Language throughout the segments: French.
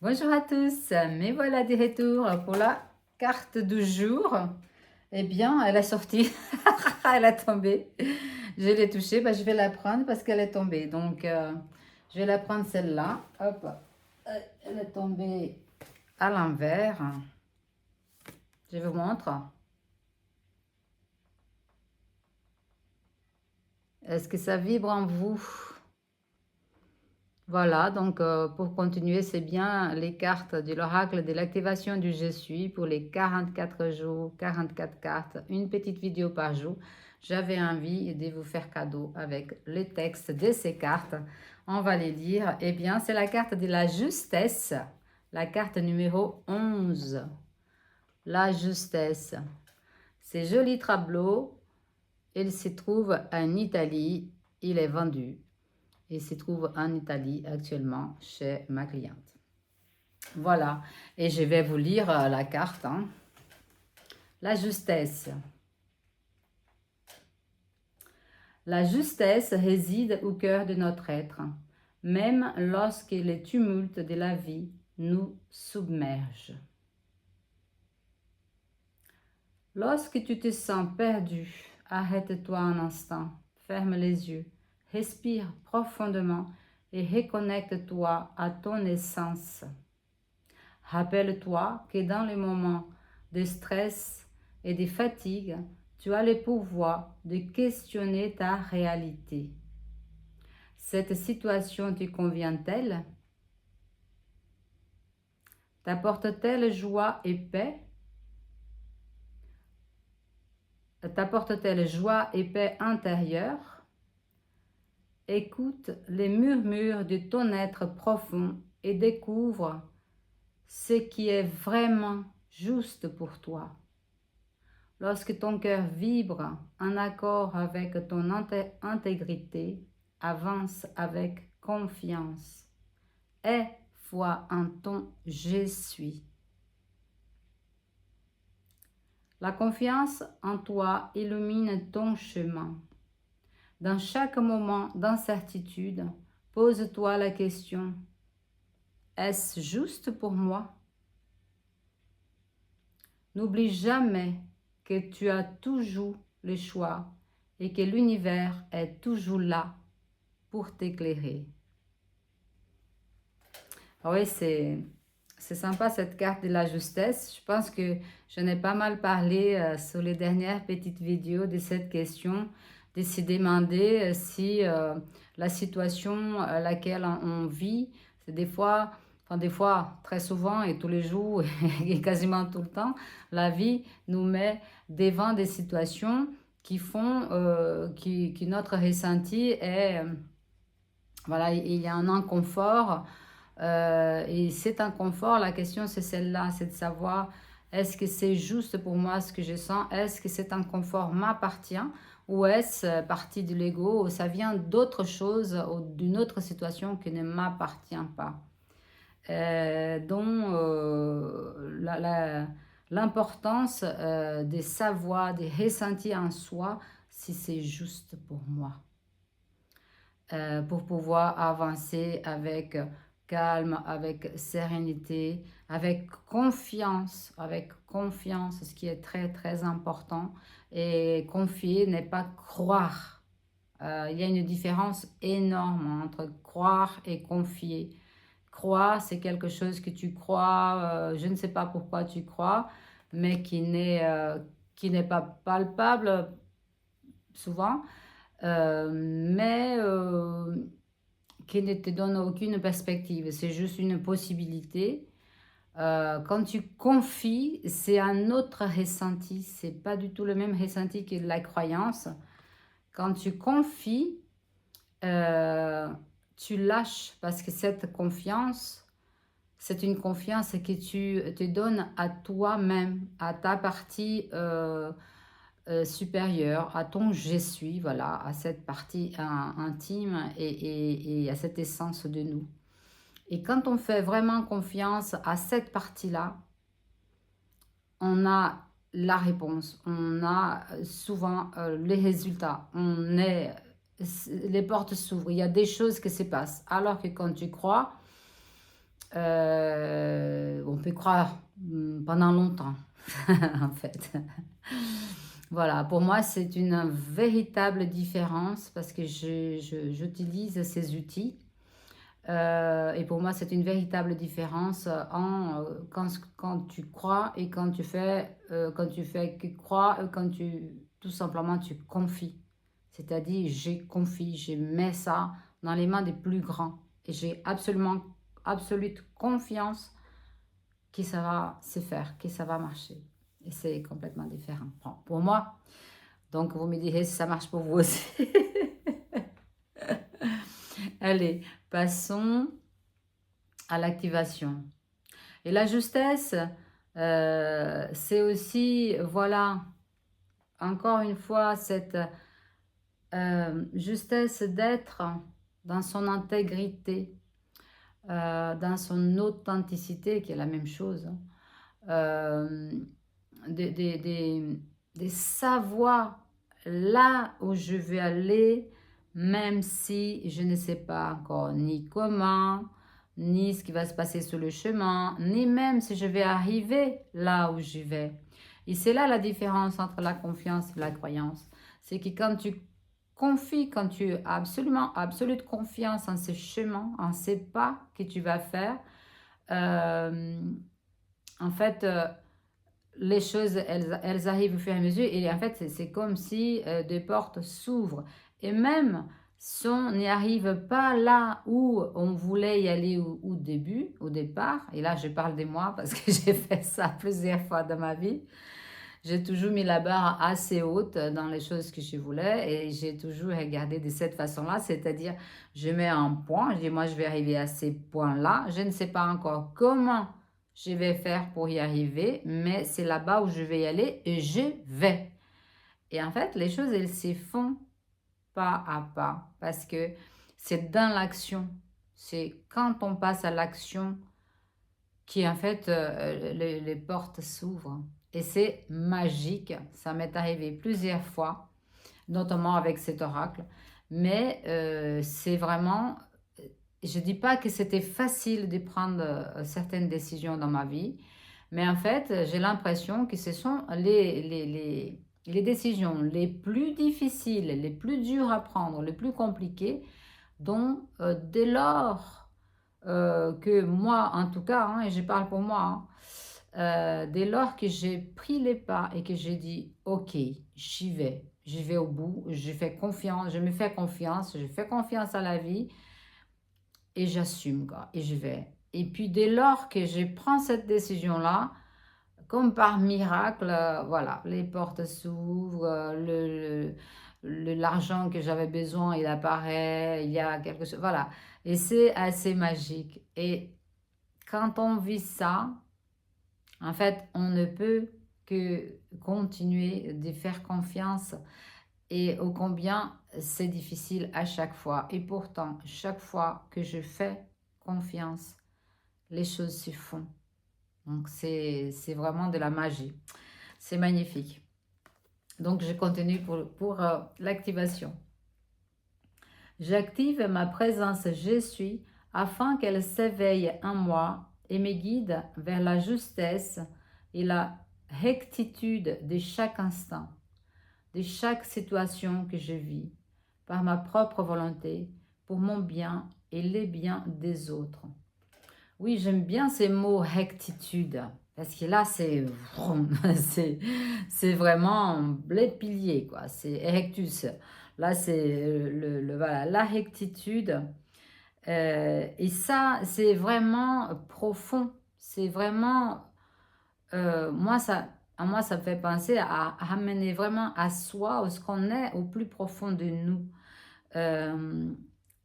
Bonjour à tous, me voilà de retour pour la carte du jour. Eh bien, elle est sortie, elle est tombée. Je l'ai touchée, je vais la prendre parce qu'elle est tombée. Donc, je vais la prendre celle-là. Hop, elle est tombée à l'envers. Je vous montre. Est-ce que ça vibre en vous? Voilà, donc pour continuer, c'est bien les cartes de l'oracle de l'activation du Je suis pour les 44 jours, 44 cartes, une petite vidéo par jour. J'avais envie de vous faire cadeau avec les textes de ces cartes. On va les lire. Eh bien, c'est la carte de la justesse, la carte numéro 11. La justesse. C'est joli tableau. Il se trouve en Italie. Il est vendu. Il se trouve en Italie actuellement chez ma cliente. Voilà, et je vais vous lire la carte. La justesse. La justesse réside au cœur de notre être, même lorsque les tumultes de la vie nous submergent. Lorsque tu te sens perdu, arrête-toi un instant, ferme les yeux, respire profondément et reconnecte-toi à ton essence. Rappelle-toi que dans les moments de stress et de fatigue, tu as le pouvoir de questionner ta réalité. Cette situation te convient-elle? T'apporte-t-elle joie et paix? T'apporte-t-elle joie et paix intérieure? Écoute les murmures de ton être profond et découvre ce qui est vraiment juste pour toi. Lorsque ton cœur vibre en accord avec ton intégrité, avance avec confiance. Aie foi en ton je suis. La confiance en toi illumine ton chemin. Dans chaque moment d'incertitude, pose-toi la question: est-ce juste pour moi? N'oublie jamais que tu as toujours le choix et que l'univers est toujours là pour t'éclairer. Oui, c'est sympa cette carte de la justesse. Je pense que j'en ai pas mal parlé sur les dernières petites vidéos de cette question, de se demander si la situation à laquelle on vit, c'est des fois, très souvent et tous les jours et quasiment tout le temps, la vie nous met devant des situations qui font que notre ressenti est, voilà, il y a un inconfort. Et cet inconfort, la question c'est celle-là, c'est de savoir est-ce que c'est juste pour moi ce que je sens, est-ce que cet inconfort m'appartient ou est-ce partie de l'ego ou ça vient d'autre chose ou d'une autre situation qui ne m'appartient pas. Donc l'importance de savoir, de ressentir en soi si c'est juste pour moi. Pour pouvoir avancer avec calme, avec sérénité, avec confiance, ce qui est très très important. Et confier n'est pas croire. Il y a une différence énorme entre croire et confier. Croire, c'est quelque chose que tu crois, je ne sais pas pourquoi tu crois, mais qui n'est pas palpable souvent, mais qui ne te donne aucune perspective, c'est juste une possibilité. Quand tu confies, c'est un autre ressenti, c'est pas du tout le même ressenti que la croyance. Quand tu confies, tu lâches parce que cette confiance, c'est une confiance que tu te donnes à toi-même, à ta partie supérieure, à ton je suis, voilà, à cette partie intime et à cette essence de nous. Et quand on fait vraiment confiance à cette partie-là, on a la réponse, on a souvent les résultats, les portes s'ouvrent, il y a des choses qui se passent. Alors que quand tu crois, On peut croire pendant longtemps, en fait. Voilà, pour moi, c'est une véritable différence parce que j'utilise ces outils. Et pour moi, c'est une véritable différence quand tu crois et quand tu fais que croire, quand tout simplement tu confies. C'est-à-dire, j'ai confie, je mets ça dans les mains des plus grands. Et j'ai absolute confiance que ça va se faire, que ça va marcher. Et c'est complètement différent. Bon, pour moi, donc vous me direz si ça marche pour vous aussi. Allez, passons à l'activation. Et la justesse, c'est aussi, voilà, encore une fois, cette justesse d'être dans son intégrité, dans son authenticité, qui est la même chose, hein. euh, de savoir là où je vais aller, même si je ne sais pas encore ni comment, ni ce qui va se passer sur le chemin, ni même si je vais arriver là où je vais. Et c'est là la différence entre la confiance et la croyance. C'est que quand tu confies, quand tu as absolute confiance en ce chemin, en ces pas que tu vas faire, euh, en fait, les choses, elles arrivent au fur et à mesure. Et en fait, c'est comme si des portes s'ouvrent. Et même si on n'y arrive pas là où on voulait y aller au début, au départ, et là, je parle de moi parce que j'ai fait ça plusieurs fois dans ma vie, j'ai toujours mis la barre assez haute dans les choses que je voulais et j'ai toujours regardé de cette façon-là, c'est-à-dire je mets un point, je dis moi je vais arriver à ces points-là, je ne sais pas encore comment je vais faire pour y arriver, mais c'est là-bas où je vais y aller et je vais. Et en fait, les choses, elles se font pas à pas parce que c'est dans l'action. C'est quand on passe à l'action qui en fait les portes s'ouvrent. Et c'est magique. Ça m'est arrivé plusieurs fois, notamment avec cet oracle. Mais c'est vraiment, je ne dis pas que c'était facile de prendre certaines décisions dans ma vie, mais en fait, j'ai l'impression que ce sont les décisions les plus difficiles, les plus dures à prendre, les plus compliquées, dont dès lors que moi, en tout cas, hein, et je parle pour moi, hein, dès lors que j'ai pris les pas et que j'ai dit, ok, j'y vais au bout, je fais confiance, je fais confiance à la vie et j'assume, quoi, et je vais. Et puis dès lors que je prends cette décision-là, comme par miracle, voilà, les portes s'ouvrent, l'argent que j'avais besoin, il apparaît, il y a quelque chose, voilà. Et c'est assez magique. Et quand on vit ça, en fait, on ne peut que continuer de faire confiance et ô combien c'est difficile à chaque fois. Et pourtant, chaque fois que je fais confiance, les choses se font. Donc, c'est vraiment de la magie. C'est magnifique. Donc, je continue pour l'activation. J'active ma présence je suis afin qu'elle s'éveille en moi et me guide vers la justesse et la rectitude de chaque instant, de chaque situation que je vis, par ma propre volonté, pour mon bien et les biens des autres. Oui, j'aime bien ces mots rectitude, parce que là, c'est vraiment les piliers, quoi. C'est erectus. Là, c'est voilà, la rectitude. Et ça, c'est vraiment profond. C'est vraiment, moi, ça me fait penser à ramener vraiment à soi, à ce qu'on est au plus profond de nous. Euh,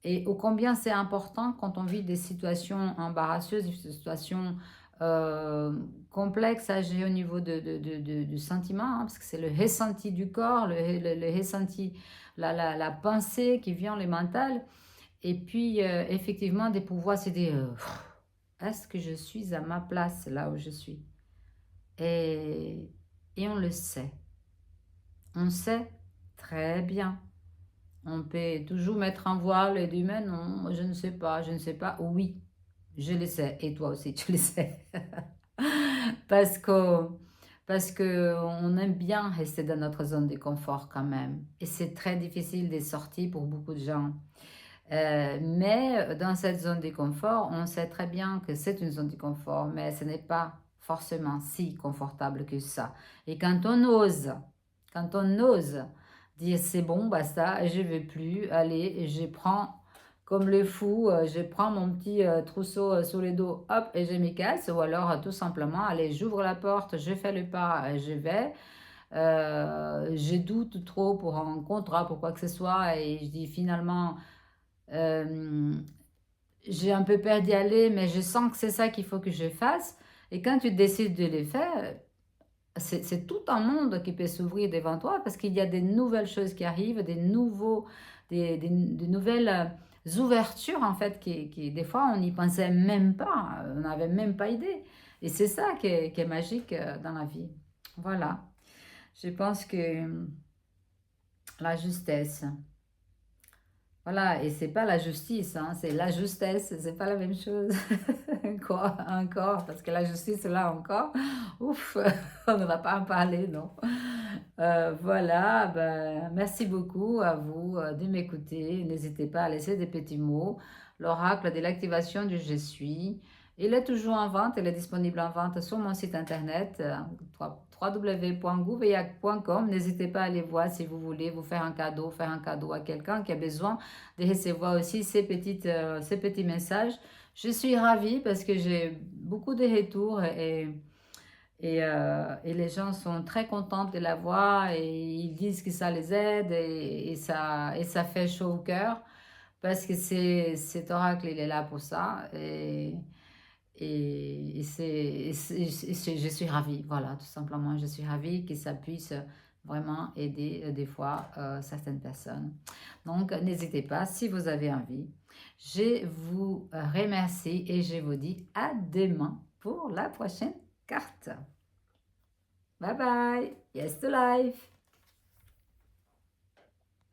et ô combien c'est important quand on vit des situations embarrasseuses, des situations euh, complexes à gérer au niveau du sentiment, hein, parce que c'est le ressenti du corps, le ressenti, la pensée qui vient, le mental. Et puis, effectivement, de pouvoir se dire, est-ce que je suis à ma place là où je suis? Et, et on le sait. On sait très bien. On peut toujours mettre un voile et dire, mais non, je ne sais pas, je ne sais pas. Oui, Je le sais, et toi aussi, tu le sais. Parce que, parce que on aime bien rester dans notre zone de confort quand même. Et c'est très difficile de sortir pour beaucoup de gens. Mais dans cette zone de confort, on sait très bien que c'est une zone de confort, mais ce n'est pas forcément si confortable que ça. Et quand on ose dire c'est bon, basta, je ne vais plus, allez, je prends comme le fou, je prends mon petit trousseau sur le dos, hop, et je me casse, ou alors tout simplement, allez, j'ouvre la porte, je fais le pas, je vais, je doute trop pour un contrat, pour quoi que ce soit, et je dis finalement, euh, j'ai un peu peur d'y aller, mais je sens que c'est ça qu'il faut que je fasse. Et quand tu décides de le faire, c'est tout un monde qui peut s'ouvrir devant toi parce qu'il y a des nouvelles choses qui arrivent, des nouvelles ouvertures en fait des fois on n'y pensait même pas, on n'avait même pas idée. Et c'est ça qui est magique dans la vie. Voilà. Je pense que la justesse. Voilà, et c'est pas la justice, hein, c'est la justesse, c'est pas la même chose. Quoi, encore, parce que la justice, là encore, ouf, on ne va pas en parler, non. Voilà, ben, merci beaucoup à vous de m'écouter. N'hésitez pas à laisser des petits mots. L'oracle de l'activation du Je suis. Il est toujours en vente, il est disponible en vente sur mon site internet www.gouveac.com. N'hésitez pas à aller voir si vous voulez vous faire un cadeau à quelqu'un qui a besoin de recevoir aussi ces petits messages. Je suis ravie parce que j'ai beaucoup de retours et les gens sont très contents de la voir et ils disent que ça les aide et ça fait chaud au cœur parce que cet oracle, il est là pour ça. Je suis ravie, voilà, tout simplement, je suis ravie que ça puisse vraiment aider des fois certaines personnes. Donc, n'hésitez pas, si vous avez envie. Je vous remercie et je vous dis à demain pour la prochaine carte. Bye bye, yes to life.